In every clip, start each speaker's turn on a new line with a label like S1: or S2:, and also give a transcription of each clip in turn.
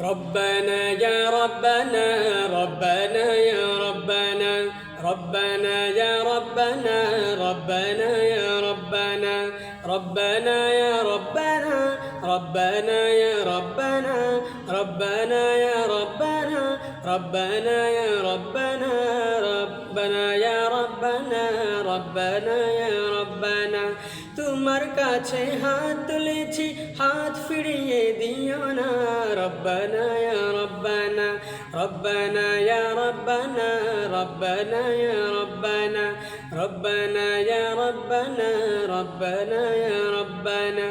S1: ربنا يا ربنا ربنا يا ربنا ربنا يا ربنا ربنا يا ربنا ربنا يا ربنا ربنا يا ربنا ربنا يا ربنا ربنا يا ربنا ربنا يا ربنا ربنا يا ربنا তোমার কাছে হাত তুলেছি হাত ফিরিয়ে দিও না রব্বানা ইয়া রব্বানা রব্বানা ইয়া রব্বানা রব্বানা ইয়া রব্বানা রব্বানা ইয়া রব্বানা রব্বানা ইয়া রব্বানা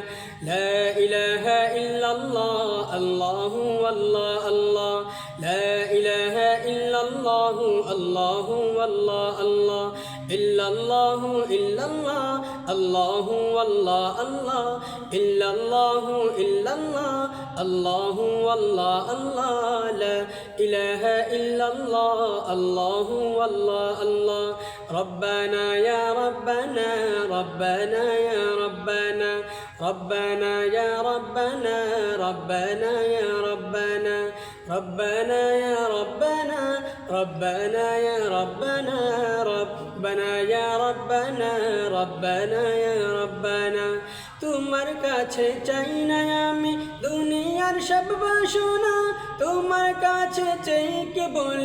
S1: লা ইলাহা ইল্লাল্লাহ আল্লাহু আল্লাহ আল্লাহ লা ইলাহা ইল্লাল্লাহ আল্লাহু আল্লাহ আল্লাহ ইল্লাল্লাহু ইল্লাল্লাহ আল্লাহু আল্লাহ আল্লাহ ইল্লাল্লাহু ইল্লাল্লাহ আল্লাহু আল্লাহ আল্লাহ লা ইলাহা ইল্লাল্লাহ আল্লাহু আল্লাহ আল্লাহ রব্বানা ইয়া রব্বানা রব্বানা ইয়া রব্বানা রব্বানা ইয়া রব্বানা রব্বানা ইয়া রব্বানা ربنا يا ربنا ربنا يا ربنا ربنا يا ربنا ربنا يا ربنا তোমার কাছে চাই না আমি দুনিয়ার সব বাসনা তোমার কাছে চাই কেবল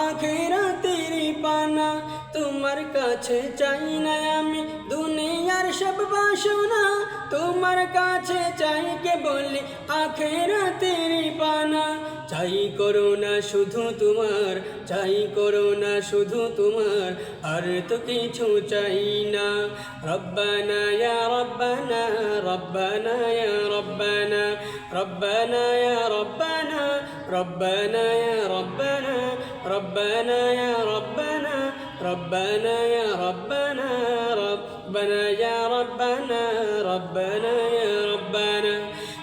S1: আখিরাতের পানা তোমার কাছে চাই না আমি দুনিয়ার সব বাসনা তোমার কাছে চাই কেবল আখিরাতের পানা চাই করুণা শুধু তোমার চাই করুণা শুধু তোমার আর তো কিছু চাই না রব্বানা ইয়া রব্বানা রব্বানা ইয়া রব্বানা রব্বানা ইয়া রব্বানা রব্বানা ইয়া রব্বানা রব্বানা ইয়া রব্বানা রব্বানা ইয়া রব্বানা রব্বানা ইয়া রব্বানা রব্বানা ইয়া রব্বানা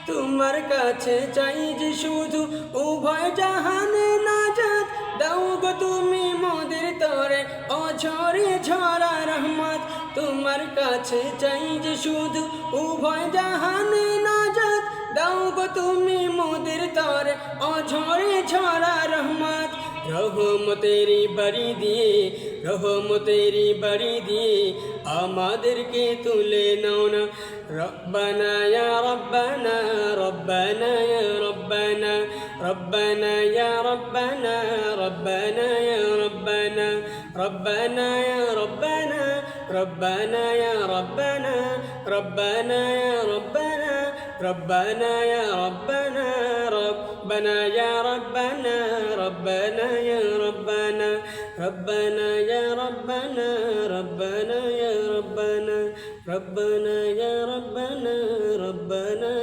S1: তোমার কাছে চাই যে শুধু উভয় জাহানে নাজাত দাও গো তুমি মোদের তরে অঝরে ঝরা রহমত তোমার কাছে চাই যে শুধু উভয় জাহানে নাজাত দাও গো তুমি মোদের তরে অঝরে ঝরা রহমত রহমতেরি বাড়ি দিয়ে রহমতেরি বাড়ি দিয়ে আমাদেরকে তুলে নাও না রব্বানা ইয়া রব্বানা রব্বানা ইয়া রব্বানা রব্বানা ইয়া রব্বানা রব্বানা ইয়া রব্বানা রব্বানা ইয়া রব্বানা রব্বানা ইয়া রব্বানা রব্বানা ইয়া রব্বানা ربنا يا ربنا ربنا يا ربنا ربنا يا ربنا ربنا يا ربنا ربنا يا ربنا ربنا يا ربنا ربنا